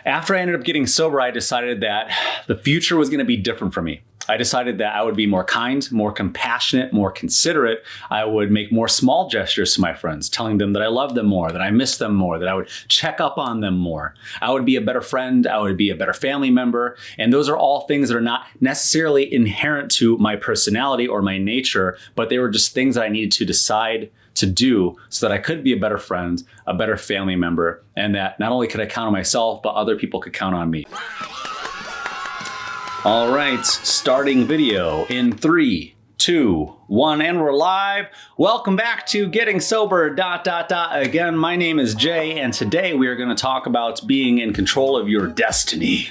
After I ended up getting sober, I decided that the future was going to be different for me. I decided that I would be more kind, more compassionate, more considerate. I would make more small gestures to my friends, telling them that I love them more, that I miss them more, that I would check up on them more. I would be a better friend. I would be a better family member. And those are all things that are not necessarily inherent to my personality or my nature, but they were just things that I needed to decide to do so that I could be a better friend, a better family member, and that not only could I count on myself, but other people could count on me. All right, starting video in 3, 2, 1, and we're live. Welcome back to Getting Sober, ... Again, my name is Jay, and today we are going to talk about being in control of your destiny.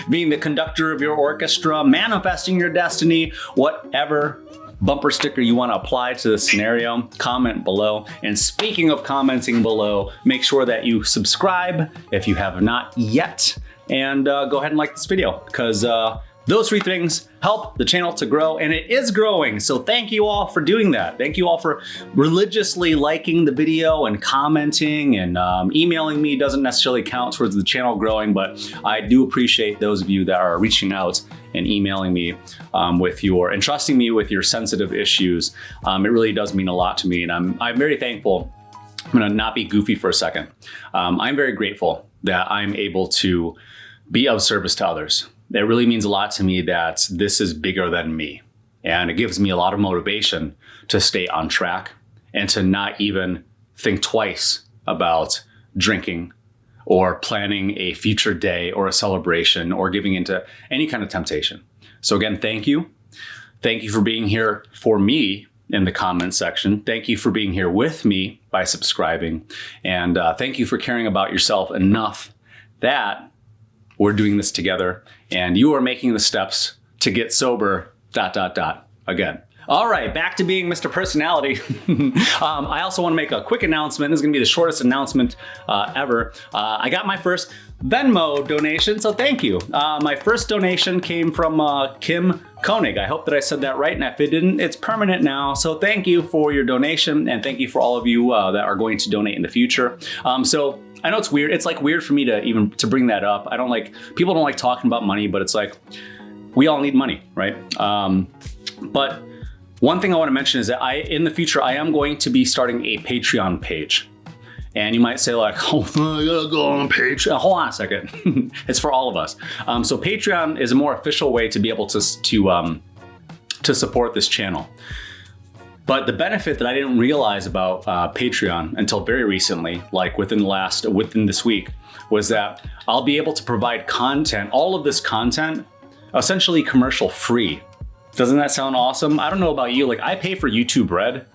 Being the conductor of your orchestra, manifesting your destiny, whatever bumper sticker you want to apply to the scenario, comment below. And speaking of commenting below, make sure that you subscribe if you have not yet, and go ahead and like this video, because those 3 things help the channel to grow, and it is growing. So thank you all for doing that. Thank you all for religiously liking the video and commenting, and emailing me doesn't necessarily count towards the channel growing, but I do appreciate those of you that are reaching out and emailing me and trusting me with your sensitive issues. It really does mean a lot to me, and I'm very thankful. I'm gonna not be goofy for a second. I'm very grateful that I'm able to be of service to others. It really means a lot to me that this is bigger than me. And it gives me a lot of motivation to stay on track and to not even think twice about drinking or planning a future day or a celebration or giving into any kind of temptation. So again, thank you. Thank you for being here for me in the comment section. Thank you for being here with me by subscribing. And thank you for caring about yourself enough that we're doing this together and you are making the steps to get sober, ... Again. All right, back to being Mr. Personality. I also want to make a quick announcement. This is going to be the shortest announcement ever. I got my first Venmo donation, so thank you. My first donation came from Kim Koenig. I hope that I said that right, and if it didn't, it's permanent now. So thank you for your donation, and thank you for all of you that are going to donate in the future. So I know it's weird. It's like weird for me to bring that up. People don't like talking about money, but it's like, we all need money, right? But one thing I want to mention is that in the future, I am going to be starting a Patreon page. And you might say like, oh, I gotta go on Patreon. Hold on a second. It's for all of us. So Patreon is a more official way to be able to support this channel. But the benefit that I didn't realize about Patreon until very recently, like within this week, was that I'll be able to provide content, all of this content, essentially commercial free. Doesn't that sound awesome? I don't know about you, like I pay for YouTube Red,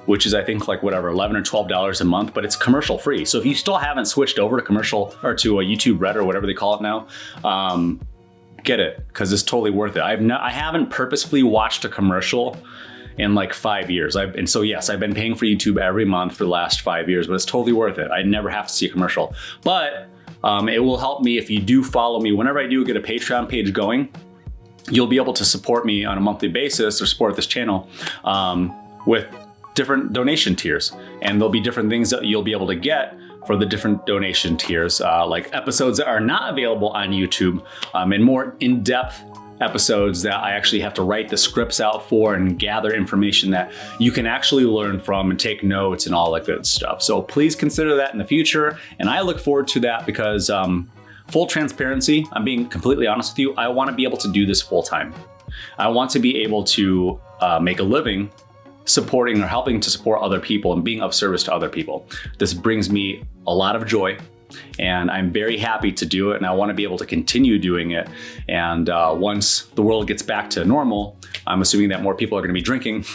which is I think like whatever, $11 or $12 a month, but it's commercial free. So if you still haven't switched over to commercial or to a YouTube Red or whatever they call it now, get it, because it's totally worth it. I haven't purposefully watched a commercial in like 5 years. So yes, I've been paying for YouTube every month for the last 5 years, but it's totally worth it. I never have to see a commercial. But it will help me if you do follow me. Whenever I do get a Patreon page going, you'll be able to support me on a monthly basis or support this channel with different donation tiers. And there'll be different things that you'll be able to get for the different donation tiers, like episodes that are not available on YouTube, and more in-depth episodes that I actually have to write the scripts out for and gather information that you can actually learn from and take notes and all that good stuff. So please consider that in the future. And I look forward to that because full transparency, I'm being completely honest with you, I want to be able to do this full time. I want to be able to make a living supporting or helping to support other people and being of service to other people. This brings me a lot of joy, and I'm very happy to do it, and I want to be able to continue doing it. And once the world gets back to normal, I'm assuming that more people are going to be drinking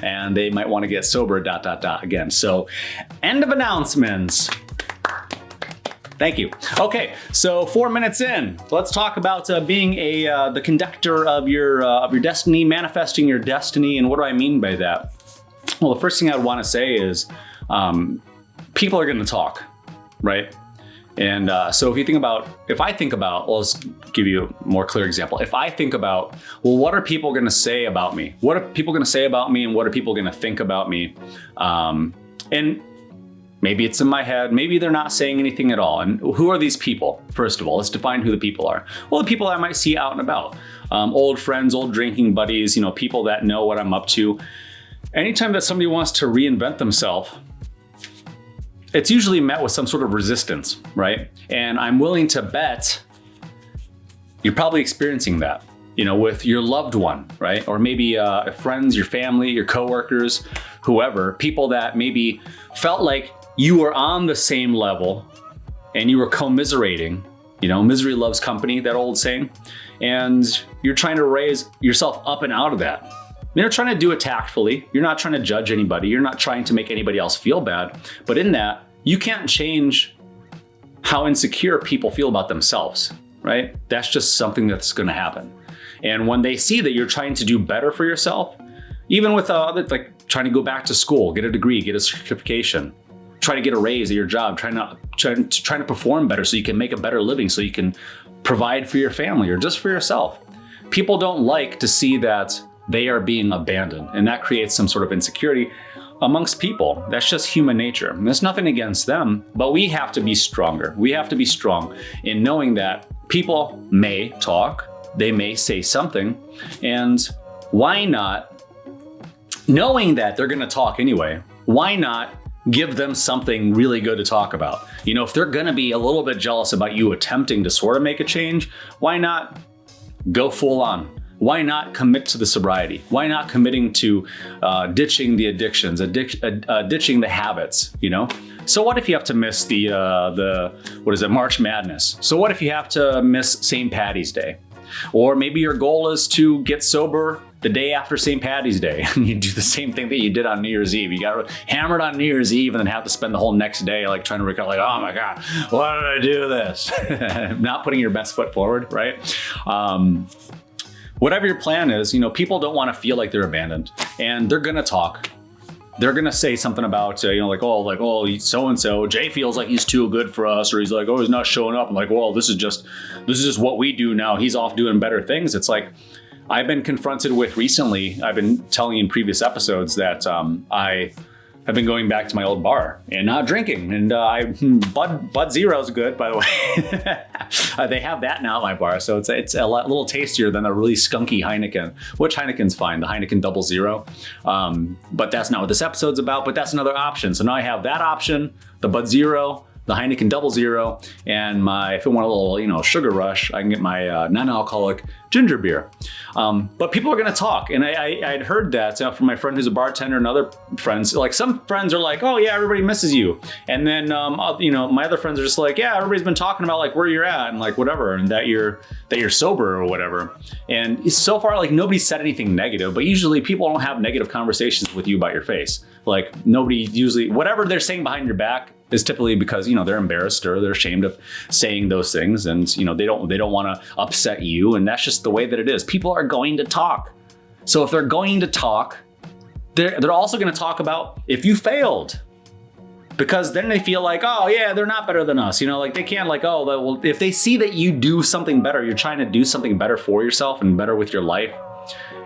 and they might want to get sober, ... Again. So end of announcements. Thank you. Okay, so 4 minutes in, let's talk about being the conductor of your destiny, manifesting your destiny. And what do I mean by that? Well, the first thing I'd want to say is people are going to talk, right? And so if I think about, well, let's give you a more clear example. If I think about, well, what are people going to say about me? What are people going to say about me, and what are people going to think about me? And Maybe it's in my head. Maybe they're not saying anything at all. And who are these people? First of all, let's define who the people are. Well, the people I might see out and about. Old friends, old drinking buddies, people that know what I'm up to. Anytime that somebody wants to reinvent themselves, it's usually met with some sort of resistance, right? And I'm willing to bet you're probably experiencing that, with your loved one, right? Or maybe friends, your family, your coworkers, whoever, people that maybe felt like you were on the same level and you were commiserating, misery loves company, that old saying, and you're trying to raise yourself up and out of that. You're trying to do it tactfully. You're not trying to judge anybody. You're not trying to make anybody else feel bad. But in that, you can't change how insecure people feel about themselves, right? That's just something that's going to happen. And when they see that you're trying to do better for yourself, even with like trying to go back to school, get a degree, get a certification, try to get a raise at your job, trying to perform better so you can make a better living, so you can provide for your family or just for yourself. People don't like to see that they are being abandoned, and that creates some sort of insecurity amongst people. That's just human nature. And there's nothing against them, but we have to be stronger. We have to be strong in knowing that people may talk, they may say something, and why not, knowing that they're going to talk anyway, why not give them something really good to talk about? If they're going to be a little bit jealous about you attempting to sort of make a change, why not go full on? Why not commit to the sobriety? Why not committing to ditching the addictions, ditching the habits, So what if you have to miss the March Madness? So what if you have to miss St. Patty's Day? Or maybe your goal is to get sober the day after St. Patty's Day. And you do the same thing that you did on New Year's Eve. You got hammered on New Year's Eve and then have to spend the whole next day like trying to recover, like, oh my God, why did I do this? Not putting your best foot forward, right? Whatever your plan is, people don't want to feel like they're abandoned, and they're going to talk. They're going to say something about, so-and-so, Jay feels like he's too good for us, or he's like, oh, he's not showing up. I'm like, well, this is just what we do now. He's off doing better things. It's like, I've been confronted with recently, I've been telling you in previous episodes that I have been going back to my old bar and not drinking. And Bud Zero is good, by the way. They have that now at my bar. So it's a little tastier than a really skunky Heineken, which Heineken's fine, the Heineken Double Zero. But that's not what this episode's about, but that's another option. So now I have that option, the Bud Zero, the Heineken Double Zero, and if I want a little, sugar rush, I can get my non-alcoholic ginger beer. But people are going to talk. And I'd heard that from my friend who's a bartender and other friends. Like some friends are like, oh yeah, everybody misses you. And then, my other friends are just like, yeah, everybody's been talking about like where you're at and like whatever, and that you're sober or whatever. And so far, like nobody said anything negative, but usually people don't have negative conversations with you about your face. Like nobody usually, whatever they're saying behind your back is typically because, they're embarrassed or they're ashamed of saying those things. And, they don't want to upset you. And that's just the way that it is. People are going to talk. So if they're going to talk, they're also going to talk about if you failed, because then they feel like, oh yeah, they're not better than us. Like they can't well, if they see that you do something better, you're trying to do something better for yourself and better with your life,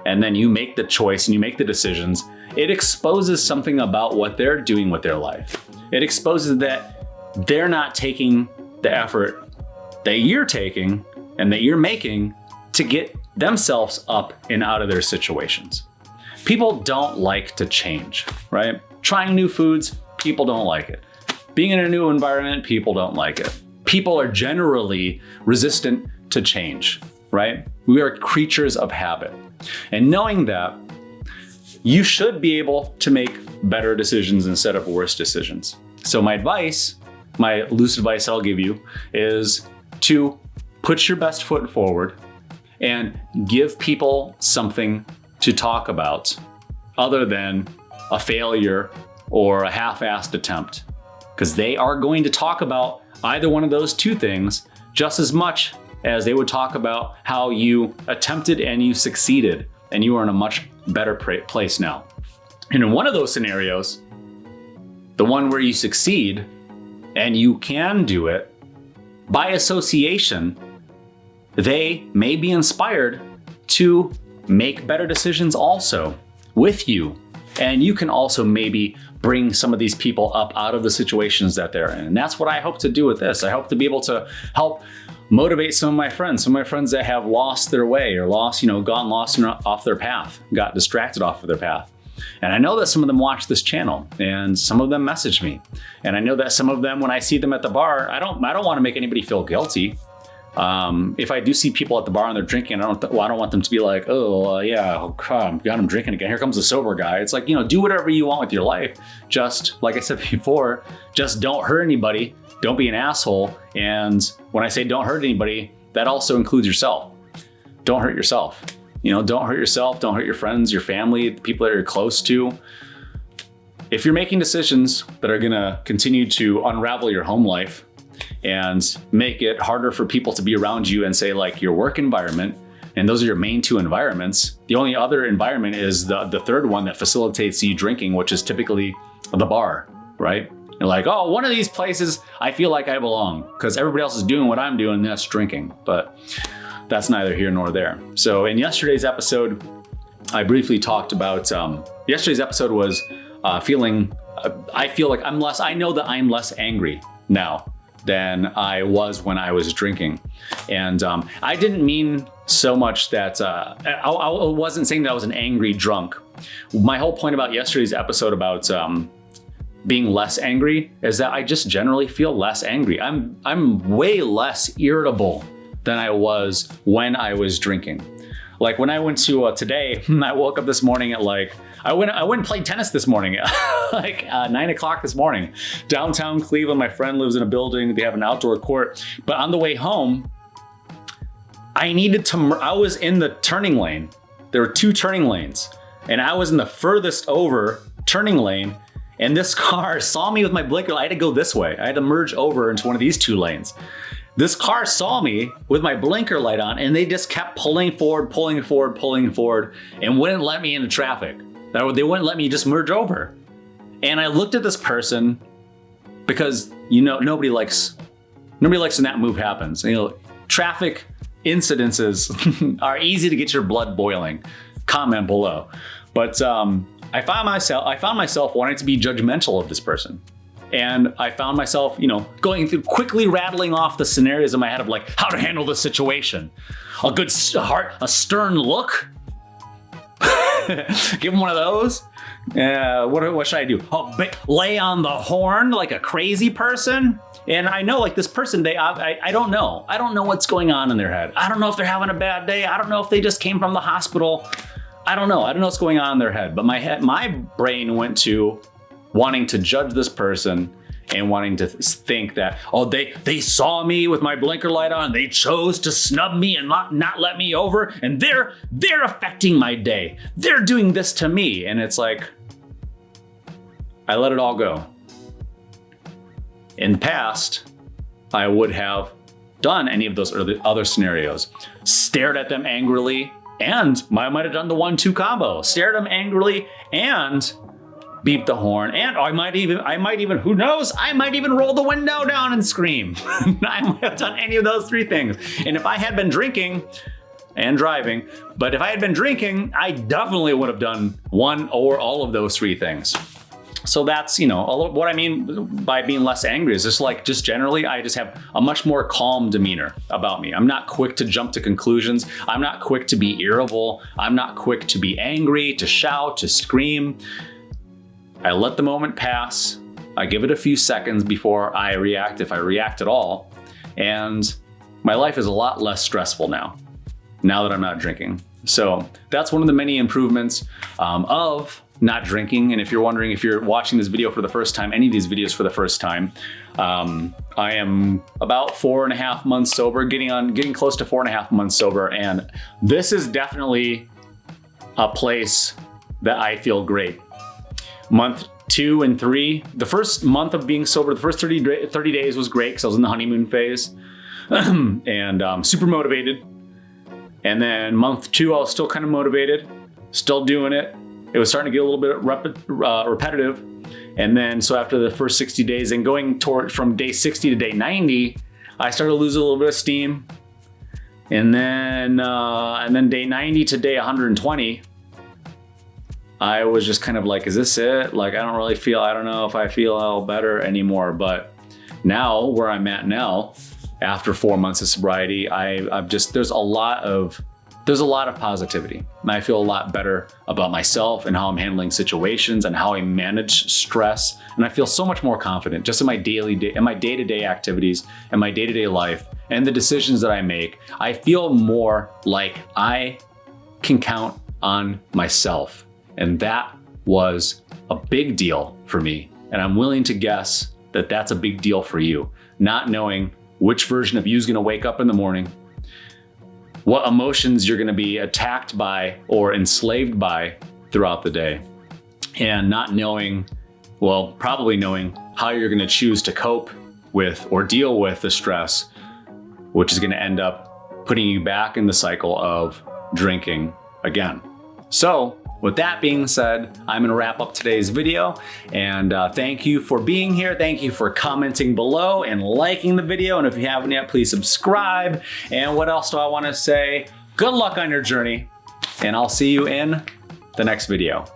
and then you make the choice and you make the decisions, it exposes something about what they're doing with their life. It exposes that they're not taking the effort that you're taking and that you're making to get themselves up and out of their situations. People don't like to change, right? Trying new foods, people don't like it. Being in a new environment, people don't like it. People are generally resistant to change, right? We are creatures of habit. And knowing that, you should be able to make better decisions instead of worse decisions. So my loose advice I'll give you is to put your best foot forward and give people something to talk about other than a failure or a half-assed attempt. Because they are going to talk about either one of those two things just as much as they would talk about how you attempted and you succeeded and you are in a much better place now. And in one of those scenarios, the one where you succeed and you can do it, by association, they may be inspired to make better decisions also with you And you can also maybe bring some of these people up out of the situations that they're in. And that's what I hope to do with this. I hope to be able to help motivate some of my friends that have lost their way or gone lost off their path, got distracted off of their path. And I know that some of them watch this channel and some of them message me. And I know that some of them, when I see them at the bar, I don't want to make anybody feel guilty. If I do see people at the bar and they're drinking, I don't want them to be like, got him drinking again. Here comes the sober guy. It's like, do whatever you want with your life. Just like I said before, just don't hurt anybody. Don't be an asshole. And when I say don't hurt anybody, that also includes yourself. Don't hurt yourself. Don't hurt yourself. Don't hurt your friends, your family, the people that you're close to. If you're making decisions that are going to continue to unravel your home life and make it harder for people to be around you and say like your work environment, and those are your main two environments. The only other environment is the third one that facilitates you drinking, which is typically the bar, right? You're like, oh, one of these places I feel like I belong because everybody else is doing what I'm doing, and that's drinking. But that's neither here nor there. So in yesterday's episode, I briefly talked about, yesterday's episode was I feel like I know that I'm less angry now than I was when I was drinking. And I didn't mean so much that, I wasn't saying that I was an angry drunk. My whole point about yesterday's episode about being less angry is that I just generally feel less angry. I'm way less irritable than I was when I was drinking. Like when I went to today, I woke up this morning at I went and played tennis this morning at 9 o'clock this morning. Downtown Cleveland, my friend lives in a building, they have an outdoor court. But on the way home, I was in the turning lane. There were two turning lanes and I was in the furthest over turning lane. And this car saw me with my blinker. I had to go this way. I had to merge over into one of these two lanes. This car saw me with my blinker light on and they just kept pulling forward, and wouldn't let me into traffic. They wouldn't let me just merge over. And I looked at this person because, nobody likes when that move happens. Traffic incidences are easy to get your blood boiling. Comment below. But I found myself wanting to be judgmental of this person. And I found myself, going through quickly rattling off the scenarios in my head of like how to handle this situation. A stern look. Give him one of those. What should I do? Lay on the horn like a crazy person. And I know like this person, I don't know. I don't know what's going on in their head. I don't know if they're having a bad day. I don't know if they just came from the hospital. I don't know what's going on in their head. But my brain went to wanting to judge this person and wanting to think that, they saw me with my blinker light on, they chose to snub me and not let me over, and they're affecting my day. They're doing this to me. And it's like, I let it all go. In the past, I would have done any of those other scenarios, stared at them angrily, and I might have done the 1-2 combo, stared at them angrily and beep the horn, and I might even, who knows, I might even roll the window down and scream. I might have done any of those three things. And if I had been drinking and driving, but if I had been drinking, I definitely would have done one or all of those three things. So that's, what I mean by being less angry is just generally, I just have a much more calm demeanor about me. I'm not quick to jump to conclusions. I'm not quick to be irritable. I'm not quick to be angry, to shout, to scream. I let the moment pass. I give it a few seconds before I react, if I react at all. And my life is a lot less stressful now that I'm not drinking. So that's one of the many improvements of not drinking. And if you're wondering, if you're watching this video for the first time, any of these videos for the first time, I am about 4.5 months sober, getting close to 4.5 months sober. And this is definitely a place that I feel great. Month 2 and 3, the first month of being sober, the first 30 days was great because I was in the honeymoon phase and super motivated. And then month 2, I was still kind of motivated, still doing it. It was starting to get a little bit repetitive. And then, so after the first 60 days and going from day 60 to day 90, I started to lose a little bit of steam. And then day 90 to day 120, I was just kind of like, is this it? Like, I don't know if I feel better anymore. But now where I'm at now, after 4 months of sobriety, there's a lot of positivity. And I feel a lot better about myself and how I'm handling situations and how I manage stress. And I feel so much more confident just in my day-to-day activities and my day-to-day life and the decisions that I make. I feel more like I can count on myself. And that was a big deal for me. And I'm willing to guess that that's a big deal for you. Not knowing which version of you is going to wake up in the morning, what emotions you're going to be attacked by or enslaved by throughout the day, and not knowing, well, probably knowing how you're going to choose to cope with or deal with the stress, which is going to end up putting you back in the cycle of drinking again. So with that being said, I'm going to wrap up today's video, and thank you for being here. Thank you for commenting below and liking the video. And if you haven't yet, please subscribe. And what else do I want to say? Good luck on your journey, and I'll see you in the next video.